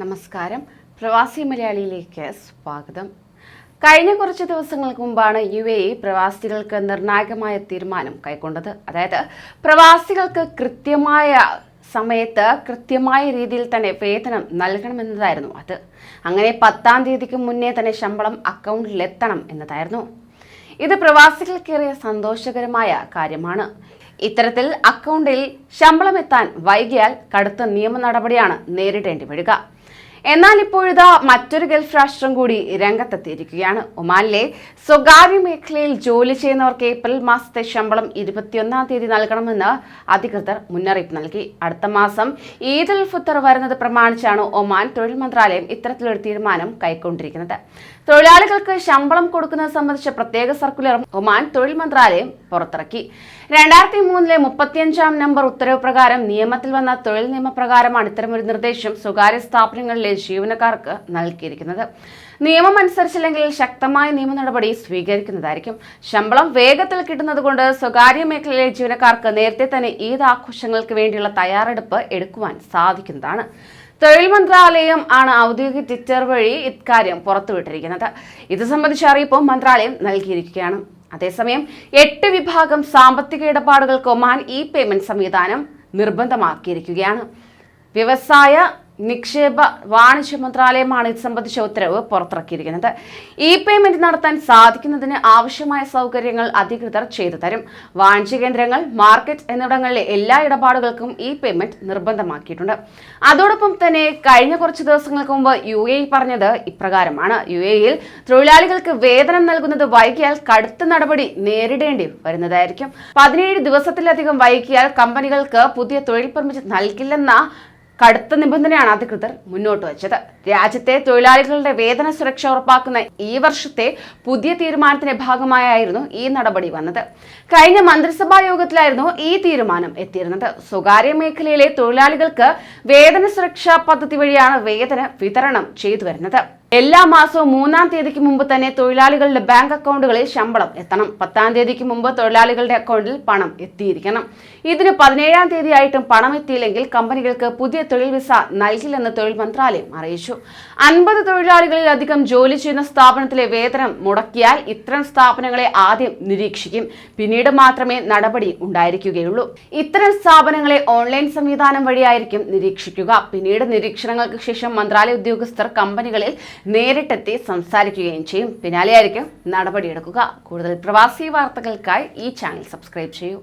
നമസ്കാരം. പ്രവാസി മലയാളിയിലേക്ക് സ്വാഗതം. കഴിഞ്ഞ കുറച്ച് ദിവസങ്ങൾക്ക് മുമ്പാണ് UAE പ്രവാസികൾക്ക് നിർണായകമായ തീരുമാനം കൈക്കൊണ്ടത്. അതായത് പ്രവാസികൾക്ക് കൃത്യമായ സമയത്ത് കൃത്യമായ രീതിയിൽ തന്നെ വേതനം നൽകണമെന്നതായിരുന്നു അത്. അങ്ങനെ 10-ാം തീയതിക്ക് മുന്നേ തന്നെ ശമ്പളം അക്കൗണ്ടിൽ എത്തണം എന്നതായിരുന്നു. ഇത് പ്രവാസികൾക്കേറെ സന്തോഷകരമായ കാര്യമാണ്. ഇത്തരത്തിൽ അക്കൗണ്ടിൽ ശമ്പളം എത്താൻ വൈകിയാൽ കടുത്ത നിയമ നടപടിയാണ് നേരിടേണ്ടി വരിക. എന്നാൽ ഇപ്പോഴിതാ മറ്റൊരു ഗൾഫ് രാഷ്ട്രം കൂടി രംഗത്തെത്തിയിരിക്കുകയാണ്. ഒമാനിലെ സ്വകാര്യ മേഖലയിൽ ജോലി ചെയ്യുന്നവർക്ക് ഏപ്രിൽ മാസത്തെ ശമ്പളം 21-ാം തീയതി നൽകണമെന്ന് അധികൃതർ മുന്നറിയിപ്പ് നൽകി. അടുത്ത മാസം ഈദ് ഉൽ ഫിത്തർ വരുന്നത് പ്രമാണിച്ചാണ് ഒമാൻ തൊഴിൽ മന്ത്രാലയം ഇത്തരത്തിലൊരു തീരുമാനം കൈക്കൊണ്ടിരിക്കുന്നത്. തൊഴിലാളികൾക്ക് ശമ്പളം കൊടുക്കുന്നത് സംബന്ധിച്ച പ്രത്യേക സർക്കുലർ ഒമാൻ തൊഴിൽ മന്ത്രാലയം പുറത്തിറക്കി. 2003-ലെ 35-ാം നമ്പർ ഉത്തരവ് പ്രകാരം നിയമത്തിൽ വന്ന തൊഴിൽ നിയമപ്രകാരമാണ് ഇത്തരമൊരു നിർദ്ദേശം സ്വകാര്യ സ്ഥാപനങ്ങളിലെ ജീവനക്കാർക്ക് നൽകിയിരിക്കുന്നത്. നിയമം അനുസരിച്ചില്ലെങ്കിൽ ശക്തമായ നിയമ നടപടി സ്വീകരിക്കുന്നതായിരിക്കും. ശമ്പളം വേഗത്തിൽ കിട്ടുന്നത് കൊണ്ട് സ്വകാര്യ മേഖലയിലെ ജീവനക്കാർക്ക് നേരത്തെ തന്നെ ഈദ് ആഘോഷങ്ങൾക്ക് വേണ്ടിയുള്ള തയ്യാറെടുപ്പ് എടുക്കുവാൻ സാധിക്കുന്നതാണ്. തൊഴിൽ മന്ത്രാലയം ആണ് ഔദ്യോഗിക ട്വിറ്റർ വഴി ഇക്കാര്യം പുറത്തുവിട്ടിരിക്കുന്നത്. ഇത് സംബന്ധിച്ച അറിയിപ്പ് മന്ത്രാലയം നൽകിയിരിക്കുകയാണ്. അതേസമയം 8 വിഭാഗം സാമ്പത്തിക ഇടപാടുകൾക്ക് ഒമാൻ പേയ്മെന്റ് സംവിധാനം നിർബന്ധമാക്കിയിരിക്കുകയാണ്. വ്യവസായ നിക്ഷേപ വാണിജ്യ മന്ത്രാലയമാണ് ഇത് സംബന്ധിച്ച ഉത്തരവ് പുറത്തിറക്കിയിരിക്കുന്നത്. പേയ്മെന്റ് നടത്താൻ സാധിക്കുന്നതിന് ആവശ്യമായ സൗകര്യങ്ങൾ അധികൃതർ ചെയ്തു തരും. വാണിജ്യ കേന്ദ്രങ്ങൾ, മാർക്കറ്റ് എന്നിവിടങ്ങളിലെ എല്ലാ ഇടപാടുകൾക്കും പേയ്മെന്റ് നിർബന്ധമാക്കിയിട്ടുണ്ട്. അതോടൊപ്പം തന്നെ കഴിഞ്ഞ കുറച്ച് ദിവസങ്ങൾക്ക് മുമ്പ് UAE പറഞ്ഞത് ഇപ്രകാരമാണ്. UAE-യിൽ തൊഴിലാളികൾക്ക് വേതനം നൽകുന്നത് വൈകിയാൽ കടുത്ത നടപടി നേരിടേണ്ടി വരുന്നതായിരിക്കും. 17 ദിവസത്തിലധികം വൈകിയാൽ കമ്പനികൾക്ക് പുതിയ തൊഴിൽ പെർമിറ്റ് നൽകില്ലെന്ന കടുത്ത നിബന്ധനയാണ് അധികൃതർ മുന്നോട്ട് വച്ചത്. രാജ്യത്തെ തൊഴിലാളികളുടെ വേതന സുരക്ഷ ഉറപ്പാക്കുന്ന ഈ വർഷത്തെ പുതിയ തീരുമാനത്തിന്റെ ഭാഗമായായിരുന്നു ഈ നടപടി വന്നത്. കഴിഞ്ഞ മന്ത്രിസഭാ യോഗത്തിലായിരുന്നു ഈ തീരുമാനം എത്തിയിരുന്നത്. സ്വകാര്യ മേഖലയിലെ തൊഴിലാളികൾക്ക് വേതന സുരക്ഷാ പദ്ധതി വഴിയാണ് വേതന വിതരണം ചെയ്തു വരുന്നത്. എല്ലാ മാസവും 3-ാം തീയതിക്ക് മുമ്പ് തന്നെ തൊഴിലാളികളുടെ ബാങ്ക് അക്കൗണ്ടുകളിൽ ശമ്പളം എത്തണം. 10-ാം തീയതിക്ക് മുമ്പ് തൊഴിലാളികളുടെ അക്കൗണ്ടിൽ പണം എത്തിയിരിക്കണം. ഇതിന് 17-ാം തീയതി ആയിട്ടും പണം എത്തിയില്ലെങ്കിൽ കമ്പനികൾക്ക് പുതിയ തൊഴിൽ വിസ നൽകില്ലെന്ന് തൊഴിൽ മന്ത്രാലയം അറിയിച്ചു. 50 തൊഴിലാളികളിലധികം ജോലി ചെയ്യുന്ന സ്ഥാപനത്തിലെ വേതനം മുടക്കിയാൽ ഇത്തരം സ്ഥാപനങ്ങളെ ആദ്യം നിരീക്ഷിക്കും. പിന്നീട് മാത്രമേ നടപടി ഉണ്ടായിരിക്കുകയുള്ളൂ. ഇത്തരം സ്ഥാപനങ്ങളെ ഓൺലൈൻ സംവിധാനം വഴിയായിരിക്കും നിരീക്ഷിക്കുക. പിന്നീട് നിരീക്ഷണങ്ങൾക്ക് ശേഷം മന്ത്രാലയ ഉദ്യോഗസ്ഥർ കമ്പനികളിൽ നേരിട്ടെത്തി സംസാരിക്കുകയും ചെയ്യും. പിന്നാലെയായിരിക്കും നടപടിയെടുക്കുക. കൂടുതൽ പ്രവാസി വാർത്തകൾക്കായി ഈ ചാനൽ സബ്സ്ക്രൈബ് ചെയ്യൂ.